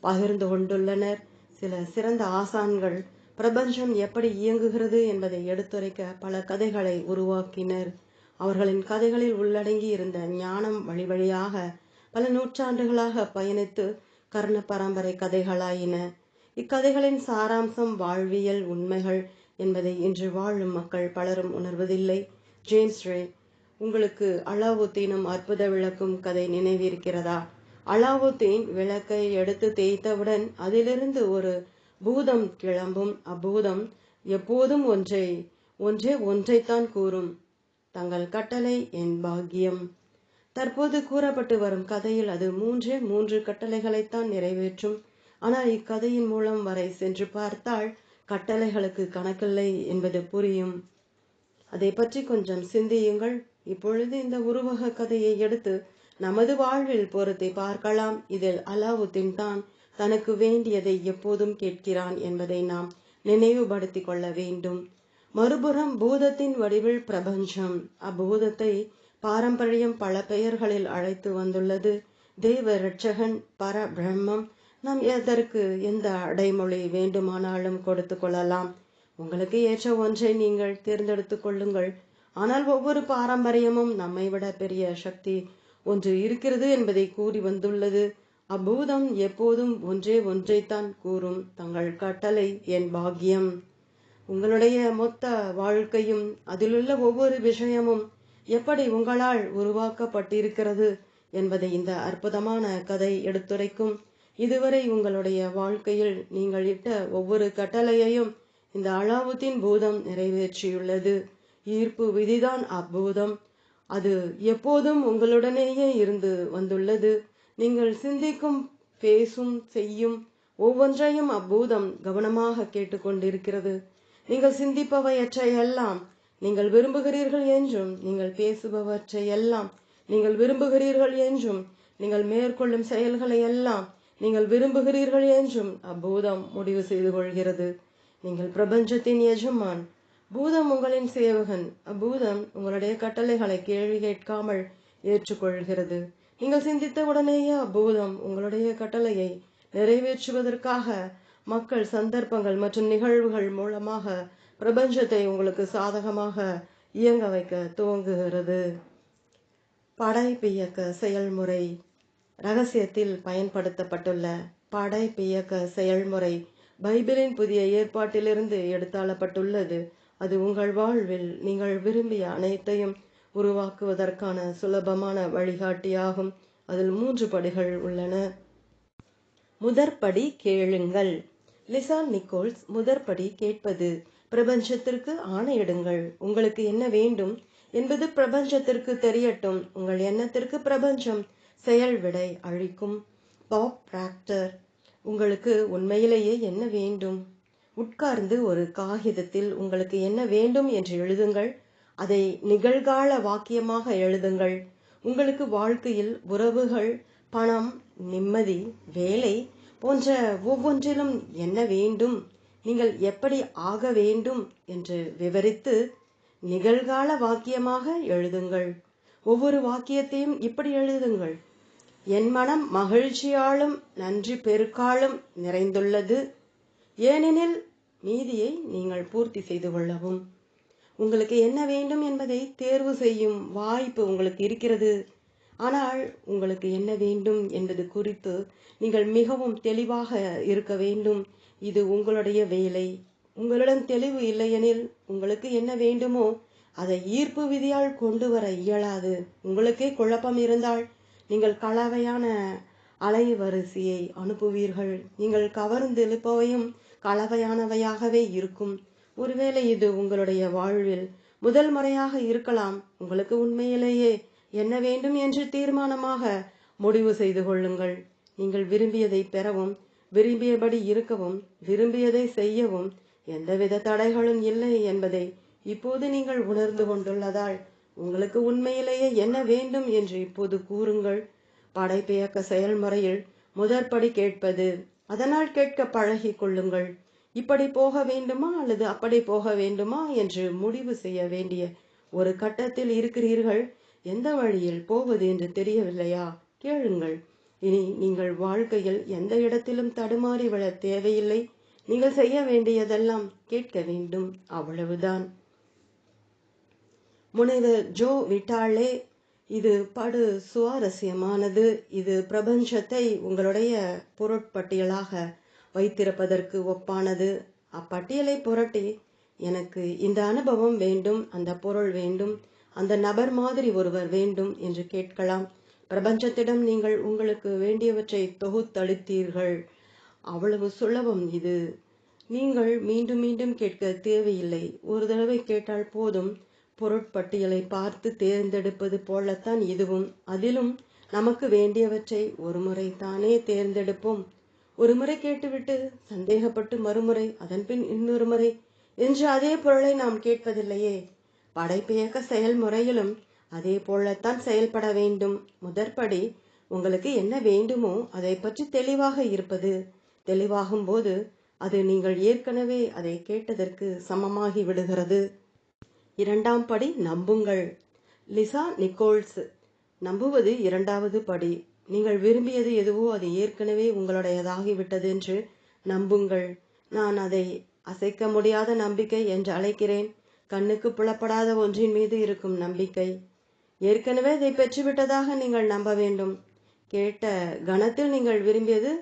பகிர்ந்து கொண்டுள்ளனர். சில சிறந்த ஆசான்கள் பிரபஞ்சம் எப்படி இயங்குகிறது என்பதை எடுத்துரைக்க பல கதைகளை உருவாக்கினர். அவர்களின் கதைகளில் உள்ளடங்கி இருந்த ஞானம் வழி வழியாக பல நூற்றாண்டுகளாக பயணித்து கர்ண பரம்பரை கதைகளாயின. இக்கதைகளின் சாராம்சம் வாழ்வியல் உண்மைகள் என்பதை இன்று வாழும் மக்கள் பலரும் உணர்வதில்லை. ஜேம்ஸ் ரே: உங்களுக்கு அலாவுத்தீனும் அற்புத விளக்கும் கதை நினைவிருக்கிறதா? அலாவுத்தீன் விளக்கை எடுத்து தேய்த்தவுடன் அதிலிருந்து ஒரு பூதம் கிளம்பும். அப்பூதம் எப்போதும் ஒன்றைத்தான் கூறும்: தங்கள் கட்டளை என் பாக்கியம். தற்போது கூறப்பட்டு வரும் கதையில் அது மூன்று கட்டளைகளைத்தான் நிறைவேற்றும். ஆனால் இக்கதையின் மூலம் வரை சென்று பார்த்தால் கட்டளைகளுக்கு கணக்கில்லை என்பது புரியும். அதை பற்றி கொஞ்சம் சிந்தியுங்கள். இப்பொழுது இந்த உருவக கதையை எடுத்து நமது வாழ்வில் பொருத்தி பார்க்கலாம். இதில் அலாவுத்தீன் தான் தனக்கு வேண்டியதை எப்போதும் கேட்கிறான் என்பதை நாம் நினைவுபடுத்திக் கொள்ள வேண்டும். மறுபுறம் பூதத்தின் வடிவில் பிரபஞ்சம் அப்பூதத்தை பாரம்பரியம் பல பெயர்களில் அழைத்து வந்துள்ளது. தேவ இரட்சகன், பரபிரம்மம். நாம் எதற்கு எந்த அடைமொழி வேண்டுமானாலும் கொடுத்து கொள்ளலாம். உங்களுக்கு ஏற்ற ஒன்றை நீங்கள் தேர்ந்தெடுத்துக் கொள்ளுங்கள். ஆனால் ஒவ்வொரு பாரம்பரியமும் நம்மை விட பெரிய சக்தி ஒன்று இருக்கிறது என்பதை கூறி வந்துள்ளது. அப்பூதம் எப்போதும் ஒன்றே ஒன்றைத்தான் கூறும். தங்கள் கட்டளை என் பாக்கியம். உங்களுடைய மொத்த வாழ்க்கையும் அதிலுள்ள ஒவ்வொரு விஷயமும் எப்படி உங்களால் உருவாக்கப்பட்டிருக்கிறது என்பதை இந்த அற்புதமான கதை எடுத்துரைக்கும். இதுவரை உங்களுடைய வாழ்க்கையில் நீங்கள் இட்ட ஒவ்வொரு கட்டளையையும் இந்த அலாவுதீன் பூதம் நிறைவேற்றியுள்ளது. ஈர்ப்பு விதிதான் அப்பூதம். அது எப்போதும் உங்களுடனேயே இருந்து வந்துள்ளது. நீங்கள் சிந்திக்கும், பேசும், செய்யும் ஒவ்வொன்றையும் அப்பூதம் கவனமாக கேட்டுக்கொண்டிருக்கிறது. நீங்கள் சிந்திப்பவையற்றையெல்லாம் நீங்கள் விரும்புகிறீர்கள் என்றும், நீங்கள் பேசுபவற்றையெல்லாம் நீங்கள் விரும்புகிறீர்கள் என்றும், நீங்கள் மேற்கொள்ளும் செயல்களை எல்லாம் நீங்கள் விரும்புகிறீர்கள் என்றும் அப்பூதம் முடிவு செய்து கொள்கிறது. நீங்கள் பிரபஞ்சத்தின் எஜமான். பூதம் உங்களின் சேவகன். அப்பூதம் உங்களுடைய கட்டளைகளை கேள்வி கேட்காமல் ஏற்றுக்கொள்கிறது. நீங்கள் சிந்தித்த உடனேயே அப்பூதம் உங்களுடைய கட்டளையை நிறைவேற்றுவதற்காக மக்கள், சந்தர்ப்பங்கள் மற்றும் நிகழ்வுகள் மூலமாக பிரபஞ்சத்தை உங்களுக்கு சாதகமாக இயங்க வைக்க துவங்குகிறது. படைப்பியக்க செயல்முறை. ரகசியத்தில் பயன்படுத்தப்பட்டுள்ள படைப்பியக்க செயல்முறை பைபிளின் புதிய ஏற்பாட்டிலிருந்து எடுத்தாளப்பட்டுள்ளது. அது உங்கள் வாழ்வில் நீங்கள் விரும்பிய அனைத்தையும் உருவாக்குவதற்கான சுலபமான வழிகாட்டியாகும். அதில் 3 படிகள் உள்ளன. முதற்படி கேளுங்கள். Lisa Nicholls. முதற்படி கேட்பது. பிரபஞ்சத்திற்கு ஆணையிடுங்கள். உங்களுக்கு என்ன வேண்டும் என்பது பிரபஞ்சத்திற்கு தெரியட்டும். உங்கள் எண்ணத்திற்கு பிரபஞ்சம் செயல் விடை அளிக்கும். Bob Proctor. உங்களுக்கு உண்மையிலேயே என்ன வேண்டும்? உட்கார்ந்து ஒரு காகிதத்தில் உங்களுக்கு என்ன வேண்டும் என்று எழுதுங்கள். அதை நிகழ்கால வாக்கியமாக எழுதுங்கள். உங்களுக்கு வாழ்க்கையில் உறவுகள், பணம், நிம்மதி, வேலை போன்ற ஒவ்வொன்றிலும் என்ன வேண்டும், நீங்கள் எப்படி ஆக வேண்டும் என்று விவரித்து நிகழ்கால வாக்கியமாக எழுதுங்கள். ஒவ்வொரு வாக்கியத்தையும் இப்படி எழுதுங்கள். என் மனம் மகிழ்ச்சியாலும் நன்றி பெருக்காலும் நிறைந்துள்ளது, ஏனெனில் மீதியை நீங்கள் பூர்த்தி செய்து கொள்ளவும். உங்களுக்கு என்ன வேண்டும் என்பதை தேர்வு செய்யும் வாய்ப்பு உங்களுக்கு இருக்கிறது. ஆனால் உங்களுக்கு என்ன வேண்டும் என்பது குறித்து நீங்கள் மிகவும் தெளிவாக இருக்க வேண்டும். இது உங்களுடைய வேலை. உங்களிடம் தெளிவு இல்லையெனில் உங்களுக்கு என்ன வேண்டுமோ அதை ஈர்ப்பு விதியால் கொண்டு வர இயலாது. உங்களுக்கே குழப்பம் இருந்தால் நீங்கள் கலவையான அலைவரிசையை அனுப்புவீர்கள். நீங்கள் கவர்ந்து இழுப்பவையும் கலவையானவையாகவே இருக்கும். ஒருவேளை இது உங்களுடைய வாழ்வில் முதல் முறையாக இருக்கலாம். உங்களுக்கு உண்மையிலேயே என்ன வேண்டும் என்று தீர்மானமாக முடிவு செய்து கொள்ளுங்கள். நீங்கள் விரும்பியதை பெறவும், விரும்பியபடி இருக்கவும், விரும்பியதை செய்யவும் எந்தவித தடைகளும் இல்லை என்பதை இப்போது நீங்கள் உணர்ந்து கொண்டுள்ளதால் உங்களுக்கு உண்மையிலேயே என்ன வேண்டும் என்று இப்போது கூறுங்கள். படைப்பியக்க செயல்முறையில் முதற்படி கேட்பது. அதனால் கேட்க பழகி கொள்ளுங்கள். இப்படி போக வேண்டுமா அல்லது அப்படி போக வேண்டுமா என்று முடிவு செய்ய வேண்டிய ஒரு கட்டத்தில் இருக்கிறீர்கள். எந்த வழியில் போவது என்று தெரியவில்லையா? கேளுங்கள். இனி நீங்கள் வாழ்க்கையில் எந்த இடத்திலும் தடுமாறி விழ தேவையில்லை. நீங்கள் செய்ய வேண்டியதெல்லாம் கேட்க வேண்டும், அவ்வளவுதான். முனைவர் ஜோ விட்டாலே. இது படு சுவாரஸ்யமானது. இது பிரபஞ்சத்தை உங்களுடைய பொருட்பட்டியலாக வைத்திருப்பதற்கு ஒப்பானது. அப்பட்டியலை புரட்டி, எனக்கு இந்த அனுபவம் வேண்டும், அந்த பொருள் வேண்டும், அந்த நபர் மாதிரி ஒருவர் வேண்டும் என்று கேட்கலாம். பிரபஞ்சத்திடம் நீங்கள் உங்களுக்கு வேண்டியவற்றை தொகுத்தளித்தீர்கள். அவ்வளவு சுலபம் இது. நீங்கள் மீண்டும் மீண்டும் கேட்க தேவையில்லை. ஒரு தடவை கேட்டால் போதும். பொருட்பட்டியலை பார்த்து தேர்ந்தெடுப்பது போலத்தான் இதுவும். அதிலும் நமக்கு வேண்டியவற்றை ஒரு முறை தானே தேர்ந்தெடுப்போம். ஒரு முறை கேட்டுவிட்டு சந்தேகப்பட்டு மறுமுறை, அதன்பின் இன்னொரு முறை என்று அதே பொருளை நாம் கேட்பதில்லையே. படைப்பியக்க செயல்முறையிலும் அதே போலத்தான் செயல்பட வேண்டும். முதற்படி உங்களுக்கு என்ன வேண்டுமோ அதை பற்றி தெளிவாக இருப்பது. தெளிவாகும் போது அது நீங்கள் ஏற்கனவே அதை கேட்டதற்கு சமமாகி விடுகிறது. 2ஆம் படி நம்புங்கள். Lisa Nichols. நம்புவது இரண்டாவது படி. நீங்கள் விரும்பியது எதுவோ அது ஏற்கனவே உங்களுடையதாகிவிட்டது என்று நம்புங்கள். நான் அதை அசைக்க முடியாத நம்பிக்கை என்று அழைக்கிறேன். கண்ணுக்கு புலப்படாத ஒன்றின் மீது இருக்கும் நம்பிக்கை. ஏற்கனவே அதை பெற்றுவிட்டதாக நீங்கள் நம்ப வேண்டும். கேட்ட கணத்தில் நீங்கள் விரும்பியது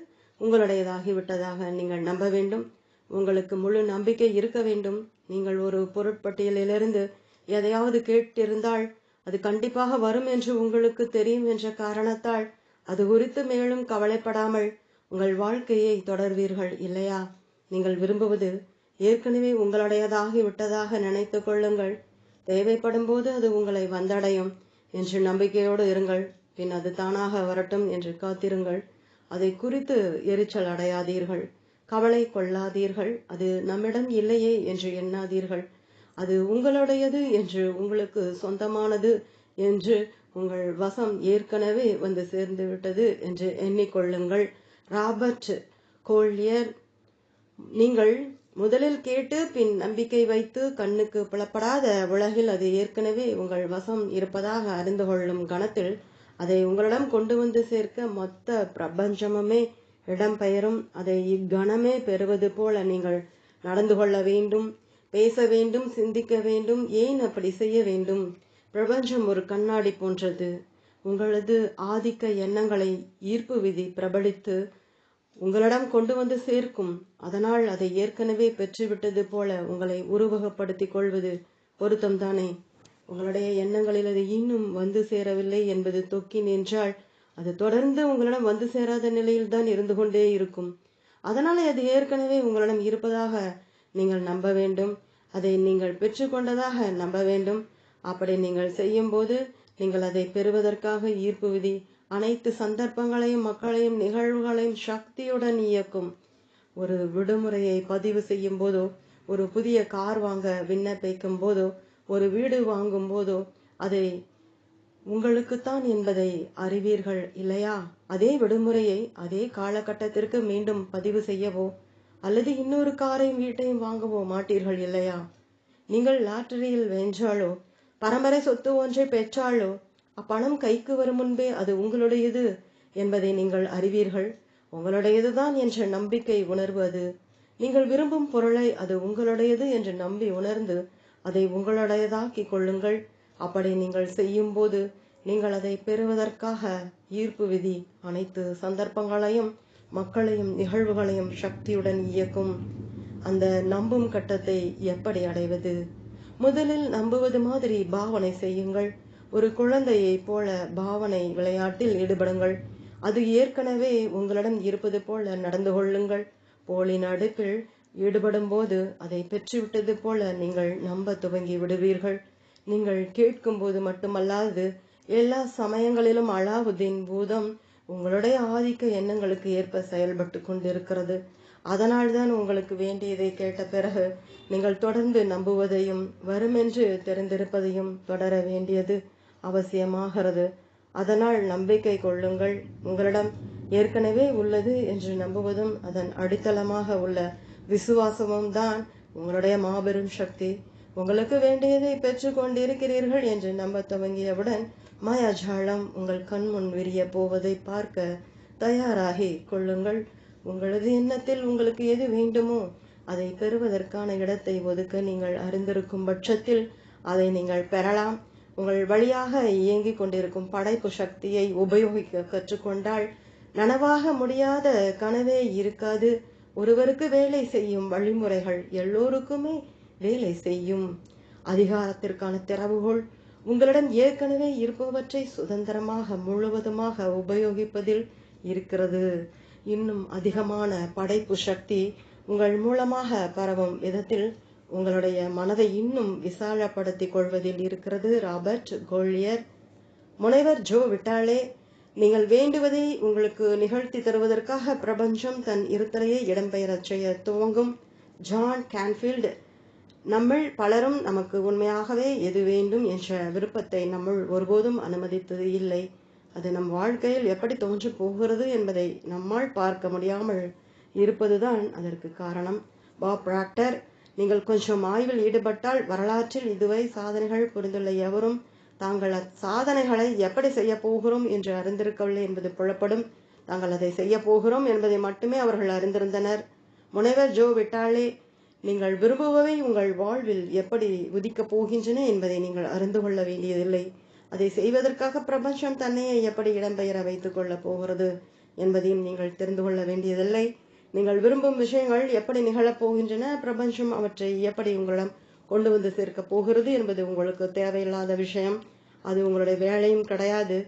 உங்களுடையதாகிவிட்டதாக நீங்கள் நம்ப வேண்டும். உங்களுக்கு முழு நம்பிக்கை இருக்க வேண்டும். நீங்கள் ஒரு பொருட்பட்டியலிலிருந்து எதையாவது கேட்டிருந்தால் அது கண்டிப்பாக வரும் என்று உங்களுக்கு தெரியும் என்ற காரணத்தால் அது குறித்து மேலும் கவலைப்படாமல் உங்கள் வாழ்க்கையை தொடர்வீர்கள் இல்லையா? நீங்கள் விரும்புவது ஏற்கனவே உங்களுடையதாகி விட்டதாக நினைத்து கொள்ளுங்கள். தேவைப்படும் போது அது உங்களை வந்தடையும் என்று நம்பிக்கையோடு இருங்கள். பின் அது தானாக வரட்டும் என்று காத்திருங்கள். அதை குறித்து எரிச்சல் அடையாதீர்கள். கவலை கொள்ளாதீர்கள். அது நம்மிடம் இல்லையே என்று எண்ணாதீர்கள். அது உங்களுடையது என்று உங்களுக்கு சொந்தமானது என்று உங்கள் வசம் ஏற்கனவே வந்து சேர்ந்து விட்டது என்று எண்ணிக்கொள்ளுங்கள். ராபர்ட் கோல்யர். நீங்கள் முதலில் கேட்டு பின் நம்பிக்கை வைத்து கண்ணுக்கு புலப்படாத உலகில் அது ஏற்கனவே உங்கள் வசம் இருப்பதாக அறிந்து கொள்ளும் கணத்தில் அதை உங்களிடம் கொண்டு வந்து சேர்க்க மொத்த பிரபஞ்சமுமே இடம்பெயரும். அதை இக்கணமே பெறுவது போல நீங்கள் நடந்து கொள்ள வேண்டும், பேச வேண்டும், சிந்திக்க வேண்டும். ஏன் அப்படி செய்ய வேண்டும்? பிரபஞ்சம் ஒரு கண்ணாடி போன்றது. உங்களது ஆதிக்க எண்ணங்களை ஈர்ப்பு விதி பிரபலித்து உங்களிடம் கொண்டு வந்து சேர்க்கும். அதனால் அதை ஏற்கனவே பெற்றுவிட்டது போல உங்களை உருவகப்படுத்திக் கொள்வது பொருத்தம்தானே? உங்களுடைய எண்ணங்களில் அது இன்னும் வந்து சேரவில்லை என்பது தொக்கி நின்றால் அது தொடர்ந்து உங்களிடம் வந்து சேராத நிலையில்தான் இருந்து கொண்டே இருக்கும். அதனால் அது ஏற்கனவே உங்களிடம் இருப்பதாக நீங்கள் நம்ப வேண்டும். அதை நீங்கள் பெற்றுக்கொண்டதாக நம்ப வேண்டும். அப்படி நீங்கள் செய்யும் போது நீங்கள் அதை பெறுவதற்காக ஈர்ப்பு விதி அனைத்து சந்தர்ப்பங்களையும், மக்களையும், நிகழ்வுகளையும் சக்தியுடன் இயக்கும். ஒரு விடுமுறையை பதிவு செய்யும் போதோ, ஒரு புதிய கார் வாங்க விண்ணப்பிக்கும் போதோ, ஒரு வீடு வாங்கும் போதோ அதை உங்களுக்குத்தான் என்பதை அறிவீர்கள் இல்லையா? அதே விடுமுறையை அதே காலகட்டத்திற்கு மீண்டும் பதிவு செய்யவோ அல்லது இன்னொரு காரையும் வீட்டையும் வாங்கவோ மாட்டீர்கள் இல்லையா? நீங்கள் லாட்டரியில் வென்றாலோ பரம்பரை சொத்து ஒன்றை பெற்றாலோ அப்பணம் கைக்கு வரும் முன்பே அது உங்களுடையது என்பதை நீங்கள் அறிவீர்கள். உங்களுடையதுதான் என்ற நம்பிக்கை உணர்வு அது. நீங்கள் விரும்பும் பொருளை அது உங்களுடையது என்று நம்பி உணர்ந்து அதை உங்களுடையதாக்கிக் கொள்ளுங்கள். அப்படி நீங்கள் செய்யும் போது நீங்கள் அதை பெறுவதற்காக ஈர்ப்பு விதி அனைத்து சந்தர்ப்பங்களையும், மக்களையும், நிகழ்வுகளையும் சக்தியுடன் இயக்கும். அந்த நம்பும் கட்டத்தை எப்படி அடைவது? முதலில் நம்புவது மாதிரி பாவனை செய்யுங்கள். ஒரு குழந்தையை போல பாவனை விளையாட்டில் ஈடுபடுங்கள். அது ஏற்கனவே உங்களிடம் இருப்பது போல நடந்து கொள்ளுங்கள். போலி நடிப்பில் ஈடுபடும் போது அதை பெற்றுவிட்டது போல நீங்கள் நம்ப துவங்கி விடுவீர்கள். நீங்கள் கேட்கும் போது மட்டுமல்லாது எல்லா சமயங்களிலும் அலாவுதீன் பூதம் உங்களுடைய ஆதிக்க எண்ணங்களுக்கு ஏற்ப செயல்பட்டு கொண்டிருக்கிறது. அதனால்தான் உங்களுக்கு வேண்டியதை கேட்ட பிறகு நீங்கள் தொடர்ந்து நம்புவதையும் வருமென்று தெரிந்திருப்பதையும் தொடர வேண்டியது அவசியமாகிறது. அதனால் நம்பிக்கை கொள்ளுங்கள். உங்களிடம் ஏற்கனவே உள்ளது என்று நம்புவதும் அதன் அடித்தளமாக உள்ள விசுவாசமும் தான் உங்களுடைய மாபெரும் சக்தி. உங்களுக்கு வேண்டியதை பெற்று கொண்டிருக்கிறீர்கள் என்று நம்ப துவங்கியவுடன் மாயாஜாலம் உங்கள் கண் முன் விரிய போவதை பார்க்க தயாராகி கொள்ளுங்கள். உங்களது எண்ணத்தில் உங்களுக்கு எது வேண்டுமோ அதை பெறுவதற்கான இடத்தை ஒதுக்க நீங்கள் அறிந்திருக்கும் பட்சத்தில் அதை நீங்கள் பெறலாம். உங்கள் வழியாக இயங்கிக் கொண்டிருக்கும் படைப்பு சக்தியை உபயோகிக்க கற்றுக்கொண்டால் நனவாக முடியாத கனவே இருக்காது. ஒருவருக்கு வேலை செய்யும் வழிமுறைகள் எல்லோருக்குமே வேலை செய்யும். அதிகாரத்திற்கான திறவுகோல் உங்களிடம் ஏற்கனவே இருப்பவற்றை சுதந்திரமாக முழுவதுமாக உபயோகிப்பதில் இருக்கிறது. இன்னும் அதிகமான படைப்பு சக்தி உங்கள் மூலமாக பரவும் விதத்தில் உங்களுடைய மனதை இன்னும் விசாலப்படுத்திக் கொள்வதில் இருக்கிறது. ராபர்ட் கோல்யர். முனைவர் ஜோ விட்டாலே. நீங்கள் வேண்டுவதை உங்களுக்கு நிகழ்த்தி தருவதற்காக பிரபஞ்சம் தன் இருத்தலையை இடம்பெயரச் செய்ய துவங்கும். John Canfield. நம்மில் பலரும் நமக்கு உண்மையாகவே எது வேண்டும் என்ற விருப்பத்தை நம்முள் ஒருபோதும் அனுமதித்தது இல்லை. அது நம் வாழ்க்கையில் எப்படி தோன்று போகிறது என்பதை நம்மால் பார்க்க முடியாமல் இருப்பதுதான் அதற்கு காரணம். Pop Procter. நீங்கள் கொஞ்சம் ஆய்வில் ஈடுபட்டால் வரலாற்றில் இதுவரை சாதனைகள் புரிந்துள்ள எவரும் தாங்கள் சாதனைகளை எப்படி செய்ய போகிறோம் என்று அறிந்திருக்கவில்லை என்பது புலப்படும். தாங்கள் அதை செய்ய போகிறோம் என்பதை மட்டுமே அவர்கள் அறிந்திருந்தனர். முனைவர் ஜோ விட்டாலே, நீங்கள் விரும்புபவை உங்கள் வாழ்வில் எப்படி உதிக்கப் போகின்றன என்பதை நீங்கள் அறிந்து கொள்ள வேண்டியதில்லை. அதை செய்வதற்காக பிரபஞ்சம் தன்னையே எப்படி இடம்பெயர வைத்துக் கொள்ளப் போகிறது என்பதையும் நீங்கள் தெரிந்து கொள்ள வேண்டியதில்லை. நீங்கள் விரும்பும் விஷயங்கள் எப்படி நிகழப் போகின்றன, பிரபஞ்சம் அவற்றை எப்படி உங்களிடம் கொண்டு வந்து சேர்க்கப் போகிறது என்பது உங்களுக்கு தேவையில்லாத விஷயம். அது உங்களுடைய வேலையும் கிடையாது.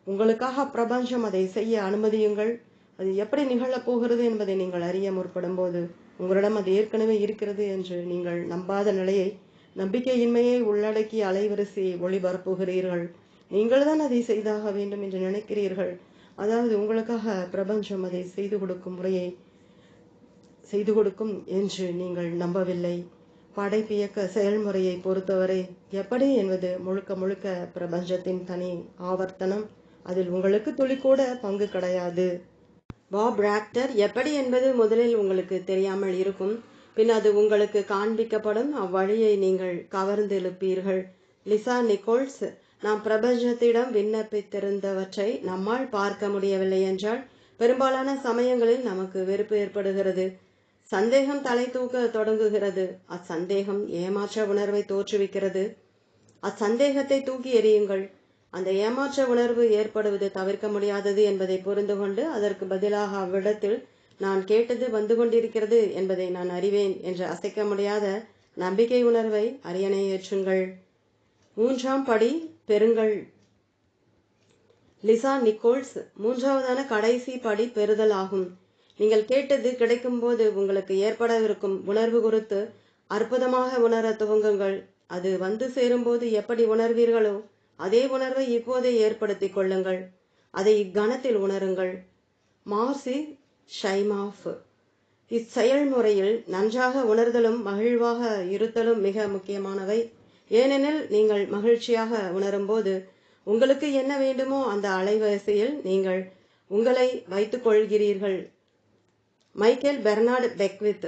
உங்களுக்காக பிரபஞ்சம் அதை செய்ய அனுமதியுங்கள். அது எப்படி நிகழப் போகிறது என்பதை நீங்கள் அறிய முற்படும் போது உங்களிடம் அது ஏற்கனவே இருக்கிறது என்று நீங்கள் நம்பாத நிலையை, நம்பிக்கையின்மையை உள்ளடக்கிய அலைவரிசையை ஒளிபரப்புகிறீர்கள். நீங்கள் தான் அதை செய்தாக வேண்டும் என்று நினைக்கிறீர்கள். அதாவது உங்களுக்காக பிரபஞ்சம் அதை செய்து கொடுக்கும் என்று நீங்கள் நம்பவில்லை. படைப்பியக்க செயல்முறையை பொறுத்தவரை எப்படி என்பது முழுக்க முழுக்க பிரபஞ்சத்தின் தனி ஆவர்த்தனம். அதில் உங்களுக்கு துளிக்கூட பங்கு கிடையாது. பாப் ராக்டர் எப்படி என்பது முதலில் உங்களுக்கு தெரியாமல் இருக்கும். பின் அது உங்களுக்கு காண்பிக்கப்படும். அவ்வழியை நீங்கள் கவர்ந்தெழுப்பீர்கள். லிசா நிக்கோல்ஸ், நாம் பிரபஞ்சத்திடம் விண்ணப்பித்திருந்தவற்றை நம்மால் பார்க்க முடியவில்லை என்றால் பெரும்பாலான சமயங்களில் நமக்கு வெறுப்பு ஏற்படுகிறது. சந்தேகம் தலை தூக்க தொடங்குகிறது. அச்சந்தேகம் ஏமாற்ற உணர்வை தோற்றுவிக்கிறது. அச்சந்தேகத்தை தூக்கி எறியுங்கள். அந்த ஏமாற்ற உணர்வு ஏற்படுவது தவிர்க்க முடியாதது என்பதை புரிந்து கொண்டு அதற்கு பதிலாக அவ்விடத்தில் நான் கேட்டது வந்து கொண்டிருக்கிறது என்பதை நான் அறிவேன் என்ற அசைக்க முடியாத நம்பிக்கை உணர்வை அரியணை ஏற்றுங்கள். 3ஆம் படி பெறுங்கள். லிசா நிக்கோல்ஸ், 3ஆவதான கடைசி படி பெறுதல் ஆகும். நீங்கள் கேட்டது கிடைக்கும் போது உங்களுக்கு ஏற்படவிருக்கும் உணர்வு குறித்து அற்புதமாக உணர துவங்குங்கள். அது வந்து சேரும்போது எப்படி உணர்வீர்களோ அதே உணர்வை இப்போதே ஏற்படுத்திக் கொள்ளுங்கள். அதை இக்கணத்தில் உணருங்கள். மார்சி ஷைமாஃப், இச்செயல்முறையில் நன்றாக உணர்தலும் மகிழ்வாக இருத்தலும் மிக முக்கியமானவை. ஏனெனில் நீங்கள் மகிழ்ச்சியாக உணரும்போது உங்களுக்கு என்ன வேண்டுமோ அந்த அலைவரிசையில் நீங்கள் உங்களை வைத்துக் கொள்கிறீர்கள். மைக்கேல் பெர்னார்ட் பெக்வித்,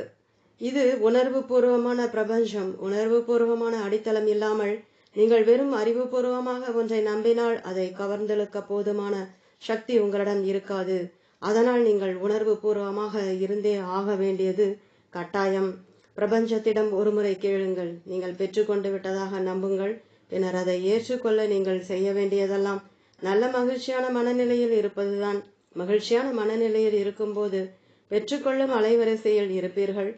இது உணர்வு பூர்வமான பிரபஞ்சம். உணர்வு பூர்வமான அடித்தளம் இல்லாமல் நீங்கள் வெறும் அறிவுபூர்வமாக ஒன்றை நம்பினால் அதை கவர்ந்தெழுக்க போதுமான சக்தி உங்களிடம் இருக்காது. அதனால் நீங்கள் உணர்வு பூர்வமாக இருந்தே ஆக வேண்டியது கட்டாயம். பிரபஞ்சத்திடம் ஒருமுறை கேளுங்கள். நீங்கள் பெற்றுக்கொண்டு விட்டதாக நம்புங்கள். பின்னர் அதை ஏற்றுக்கொள்ள நீங்கள் செய்ய வேண்டியதெல்லாம் நல்ல மகிழ்ச்சியான மனநிலையில் இருப்பதுதான். மகிழ்ச்சியான மனநிலையில் இருக்கும்போது பெற்றுக்கொள்ளும் அலைவரிசையில் இருப்பீர்கள்.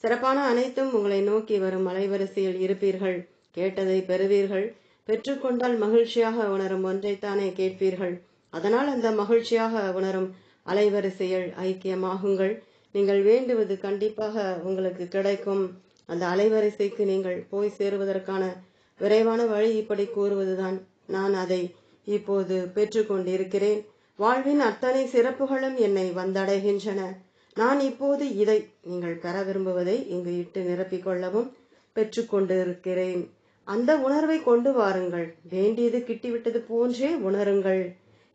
சிறப்பான அனைத்தும் உங்களை நோக்கி வரும் அலைவரிசையில் இருப்பீர்கள். கேட்டதை பெறுவீர்கள். பெற்றுக்கொண்டால் மகிழ்ச்சியாக உணரும் ஒன்றைத்தானே கேட்பீர்கள். அதனால் அந்த மகிழ்ச்சியாக உணரும் அலைவரிசையில் ஐக்கியமாகுங்கள். நீங்கள் வேண்டுவது கண்டிப்பாக உங்களுக்கு கிடைக்கும். அந்த அலைவரிசைக்கு நீங்கள் போய் சேருவதற்கான விரைவான வழி இப்படி கூறுவதுதான். நான் அதை இப்போது பெற்றுக்கொண்டிருக்கிறேன். வாழ்வின் அத்தனை சிறப்புகளும் என்னை வந்தடைகின்றன. நான் இப்போது இதை நீங்கள் பெற விரும்புவதை இங்கு இட்டு நிரப்பிக்கொள்ளவும் பெற்றுக்கொண்டிருக்கிறேன். அந்த உணர்வை கொண்டு வாருங்கள். வேண்டியது கிட்டிவிட்டது போன்றே உணருங்கள்.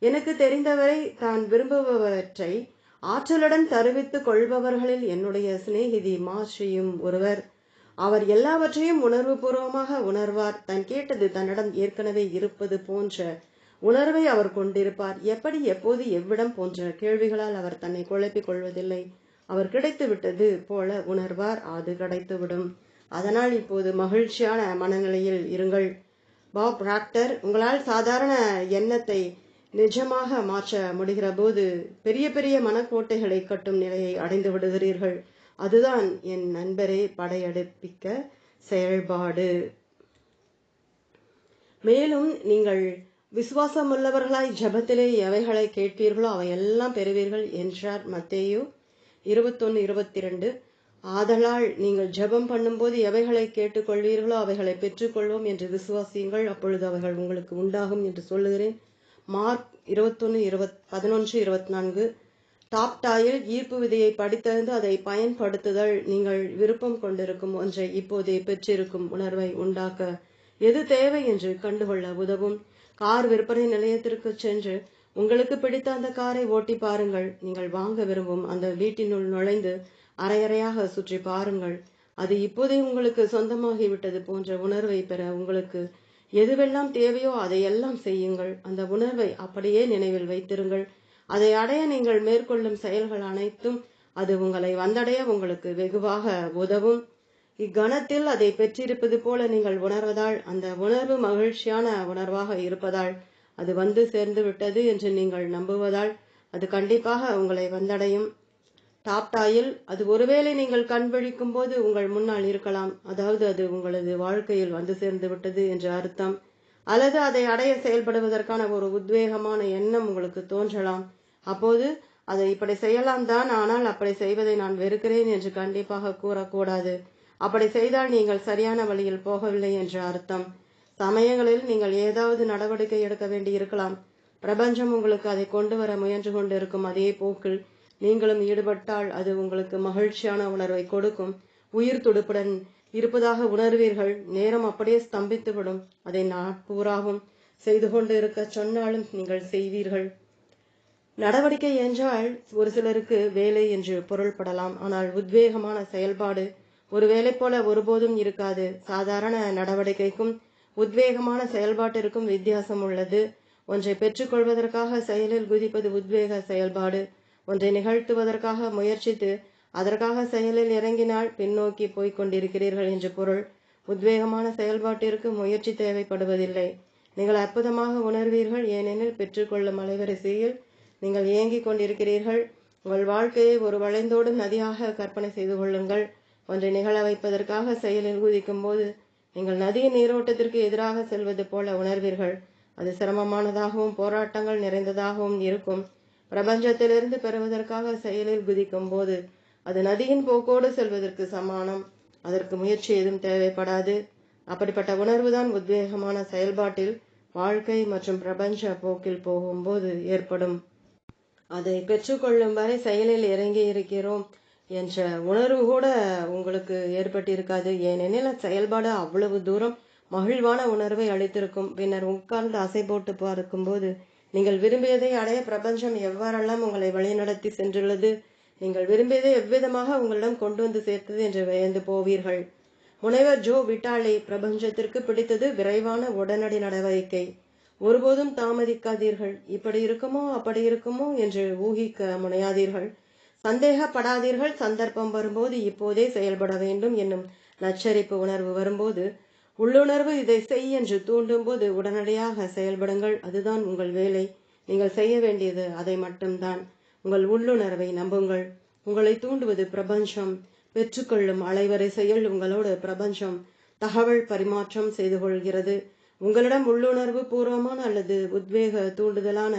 எனக்கு தெரிந்தவரை தான் விரும்புபவற்றை ஆற்றலுடன் தருவித்துக் கொள்பவர்களில் என்னுடைய சிநேகிதி மார்ஷியும் ஒருவர். அவர் எல்லாவற்றையும் உணர்வு பூர்வமாக உணர்வார். தான் கேட்டது தன்னிடம் ஏற்கனவே இருப்பது போன்ற உணர்வை அவர் கொண்டிருப்பார். எப்படி, எப்போது, எவ்விடம் போன்ற கேள்விகளால் அவர் தன்னை குழப்பிக் கொள்வதில்லை. அவர் கிடைத்து விட்டது போல உணர்வார். அது கிடைத்துவிடும். அதனால் இப்போது மகிழ்ச்சியான மனநிலையில் இருங்கள். பாப் ராக்டர், உங்களால் சாதாரண எண்ணத்தை நிஜமாக மாற்ற முடிகிற போது பெரிய பெரிய மனக்கோட்டைகளை கட்டும் நிலையை அடைந்து விடுகிறீர்கள். அதுதான் என் நண்பரே படையெடுப்பிக்க செயல்பாடு. மேலும் நீங்கள் விசுவாசமுள்ளவர்களாய் ஜபத்திலே எவைகளை கேட்பீர்களோ அவையெல்லாம் பெறுவீர்கள் என்றார் மத்தேயு 21:22. ஆதலால் நீங்கள் ஜெபம் பண்ணும்போது எவைகளை கேட்டுக்கொள்வீர்களோ அவைகளை பெற்றுக்கொள்வோம் என்று விசுவாசியுங்கள், அப்பொழுது அவைகள் உங்களுக்கு உண்டாகும் என்று சொல்லுகிறேன். மார்க் 21:11-24. டாப்டாயில் ஈர்ப்பு விதியை படித்தறிந்து அதை பயன்படுத்துதல். நீங்கள் விருப்பம் கொண்டிருக்கும் ஒன்றை இப்போதே பெற்றிருக்கும் உணர்வை உண்டாக்க எது தேவை என்று கண்டுகொள்ள உதவும். கார் விற்பனை நிலையத்திற்கு சென்று உங்களுக்கு பிடித்த அந்த காரை ஓட்டி பாருங்கள். நீங்கள் வாங்க விரும்பும் அந்த வீட்டினுள் நுழைந்து அரையறையாக சுற்றி பாருங்கள். அது இப்போதே உங்களுக்கு சொந்தமாகிவிட்டது போன்ற உணர்வை பெற உங்களுக்கு எதுவெல்லாம் தேவையோ அதையெல்லாம் செய்யுங்கள். அந்த உணர்வை அப்படியே நினைவில் வைத்திருங்கள். அதை அடைய நீங்கள் மேற்கொள்ளும் செயல்கள் அனைத்தும் அது உங்களை வந்தடைய உங்களுக்கு வெகுவாக உதவும். இக்கணத்தில் அதை பெற்றிருப்பது போல நீங்கள் உணர்வதால், அந்த உணர்வு மகிழ்ச்சியான உணர்வாக இருப்பதால், அது வந்து சேர்ந்து விட்டது என்று நீங்கள் நம்புவதால் அது கண்டிப்பாக உங்களை வந்தடையும். டாப்டாயில் அது ஒருவேளை நீங்கள் கண் விழிக்கும் போது உங்கள் முன்னால் இருக்கலாம். அதாவது அது உங்களது வாழ்க்கையில் வந்து சேர்ந்து விட்டது என்று அர்த்தம். அல்லது அதை அடைய செயல்படுவதற்கான ஒரு உத்வேகமான எண்ணம் உங்களுக்கு தோன்றலாம். அப்போது அதை இப்படி செய்யலாம் தான், ஆனால் அப்படி செய்வதை நான் வெறுக்கிறேன் என்று கண்டிப்பாக கூறக்கூடாது. அப்படி செய்தால் நீங்கள் சரியான வழியில் போகவில்லை என்று அர்த்தம். சமயங்களில் நீங்கள் ஏதாவது நடவடிக்கை எடுக்க வேண்டி இருக்கலாம். பிரபஞ்சம் உங்களுக்கு அதை கொண்டு வர முயன்று கொண்டிருக்கும் அதே போக்கில் நீங்களும் ஈடுபட்டால் அது உங்களுக்கு மகிழ்ச்சியான உணர்வை கொடுக்கும். உயிர் துடுப்புடன் இருப்பதாக உணர்வீர்கள். நேரம் அப்படியே ஸ்தம்பித்துவிடும். அதை நாட்பூராவும் செய்து கொண்டு இருக்க சொன்னாலும் நீங்கள் செய்வீர்கள். நடவடிக்கை என்றால் ஒரு சிலருக்கு வேலை என்று பொருள்படலாம். ஆனால் உத்வேகமான செயல்பாடு ஒரு வேலை போல ஒருபோதும் இருக்காது. சாதாரண நடவடிக்கைக்கும் உத்வேகமான செயல்பாட்டிற்கும் வித்தியாசம் உள்ளது. ஒன்றை பெற்றுக்கொள்வதற்காக செயலில் குதிப்பது உத்வேக செயல்பாடு. ஒன்றை நிகழ்த்துவதற்காக முயற்சித்து அதற்காக செயலில் இறங்கினால் பின்னோக்கி போய்க் கொண்டிருக்கிறீர்கள் என்று பொருள். உத்வேகமான செயல்பாட்டிற்கு முயற்சி தேவைப்படுவதில்லை. நீங்கள் அற்புதமாக உணர்வீர்கள். ஏனெனில் பெற்றுக்கொள்ளும் அலைவரிசையில் நீங்கள் இயங்கிக் கொண்டிருக்கிறீர்கள். உங்கள் வாழ்க்கையை ஒரு வளைந்தோடும் நதியாக கற்பனை செய்து கொள்ளுங்கள். ஒன்றை நிகழ வைப்பதற்காக செயலில் குதிக்கும் போது நீங்கள் நதியின் நீரோட்டத்திற்கு எதிராக செல்வது போல உணர்வீர்கள். அது சிரமமானதாகவும் போராட்டங்கள் நிறைந்ததாகவும் இருக்கும். பிரபஞ்சத்திலிருந்து பெறுவதற்காக செயலில் குதிக்கும் போது அது நதியின் போக்கோடு செல்வதற்கு சமானம். அதற்கு முயற்சி எதுவும் தேவைப்படாது. அப்படிப்பட்ட உணர்வுதான் உத்வேகமான செயல்பாட்டில் வாழ்க்கை மற்றும் பிரபஞ்ச போக்கில் போகும்போது ஏற்படும். அதை பெற்றுக்கொள்ளும் வரை செயலில் இறங்கி இருக்கிறோம் என்ற உணர்வு கூட உங்களுக்கு ஏற்பட்டிருக்காது. ஏனெனில் செயல்பாடு அவ்வளவு தூரம் மகிழ்வான உணர்வை அளித்திருக்கும். பின்னர் உட்கார்ந்து அசை போட்டு பார்க்கும்போது நீங்கள் விரும்பியதை அடைய பிரபஞ்சம் எவ்வாறெல்லாம் உங்களை வழிநடத்தி சென்றுள்ளது, நீங்கள் விரும்பியதை எவ்விதமாக உங்களிடம் கொண்டு வந்து சேர்த்தது என்று வியந்து போவீர்கள். முனைவர் ஜோ விட்டாலே பிரபஞ்சத்திற்கு பிடித்தது விரைவான உடனடி நடவடிக்கை. ஒருபோதும் தாமதிக்காதீர்கள். இப்படி இருக்குமோ அப்படி இருக்குமோ என்று ஊகிக்க முனையாதீர்கள். சந்தேகப்படாதீர்கள். சந்தர்ப்பம் வரும்போது இப்போதே செயல்பட வேண்டும் என்னும் நச்சரிப்பு உணர்வு வரும்போது, உள்ளுணர்வு இதை செய் என்று தூண்டும் போது உடனடியாக செயல்படுங்கள். அதுதான் உங்கள் வேலை. நீங்கள் செய்ய வேண்டியது அதை மட்டும்தான். உங்கள் உள்ளுணர்வை நம்புங்கள். உங்களை தூண்டுவது பிரபஞ்சம். பெற்றுக்கொள்ளும் அலைவரிசையில் உங்களோடு பிரபஞ்சம் தகவல் பரிமாற்றம் செய்து கொள்கிறது. உங்களிடம் உள்ளுணர்வு பூர்வமான அல்லது உத்வேக தூண்டுதலான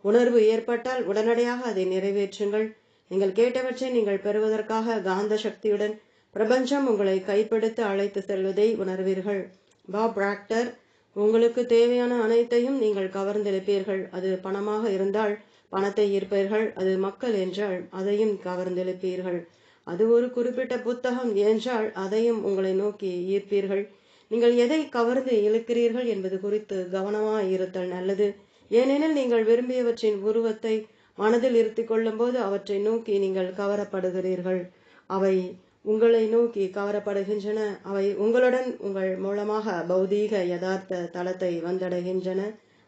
உணர்வு ஏற்பட்டால் உடனடியாக அதை நிறைவேற்றுங்கள். நீங்கள் கேட்டவற்றை நீங்கள் பெறுவதற்காக காந்த சக்தியுடன் பிரபஞ்சம் உங்களை கைப்பிடித்து அழைத்து செல்வதை உணர்வீர்கள். பாப் பிராக்டர், உங்களுக்கு தேவையான அனைத்தையும் நீங்கள் கவர்ந்தெழுப்பீர்கள். அது பணமாக இருந்தால் பணத்தை ஈர்ப்பீர்கள். அது மக்கள் என்றால் அதையும் கவர்ந்தெழுப்பீர்கள். அது ஒரு குறிப்பிட்ட புத்தகம் என்றால் அதையும் உங்களை நோக்கி ஈர்ப்பீர்கள். நீங்கள் எதை கவர்ந்து இழுக்கிறீர்கள் என்பது குறித்து கவனமாய் இருத்தல் நல்லது. ஏனெனில் நீங்கள் விரும்பியவற்றின் உருவத்தை மனதில் இருத்திக் கொள்ளும் போது அவற்றை நோக்கி நீங்கள் கவரப்படுகிறீர்கள். அவை உங்களை நோக்கி கவரப்படுகின்றன. அவை உங்களுடன் உங்கள் மூலமாக பௌதீக யதார்த்த தளத்தை வந்தடைகின்றன.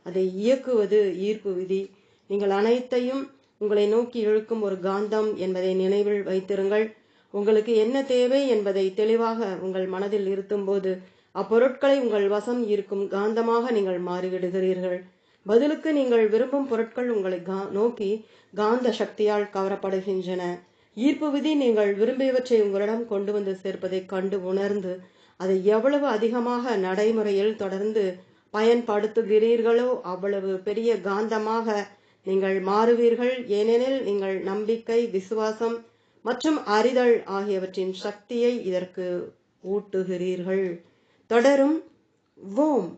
அதை இயக்குவது ஈர்ப்பு விதி. நீங்கள் அனைத்தையும் உங்களை நோக்கி இழுக்கும் ஒரு காந்தம் என்பதை நினைவில் வைத்திருங்கள். உங்களுக்கு என்ன தேவை என்பதை தெளிவாக உங்கள் மனதில் இருத்தும் போது அப்பொருட்களை உங்கள் வசம் ஈர்க்கும் காந்தமாக நீங்கள் மாறிவிடுகிறீர்கள். பதிலுக்கு நீங்கள் விரும்பும் பொருட்கள் உங்களை நோக்கி காந்த சக்தியால் கவரப்படுகின்றன. ஈர்ப்பு விதி நீங்கள் விரும்பியவற்றை உங்களிடம் கொண்டு வந்து சேர்ப்பதை கண்டு உணர்ந்து அதை எவ்வளவு அதிகமாக நடைமுறையில் தொடர்ந்து பயன்படுத்துகிறீர்களோ அவ்வளவு பெரிய காந்தமாக நீங்கள் மாறுவீர்கள். ஏனெனில் நீங்கள் நம்பிக்கை, விசுவாசம் மற்றும் அறிதல் ஆகியவற்றின் சக்தியை இதற்கு ஊட்டுகிறீர்கள். தொடரும். ஓம்.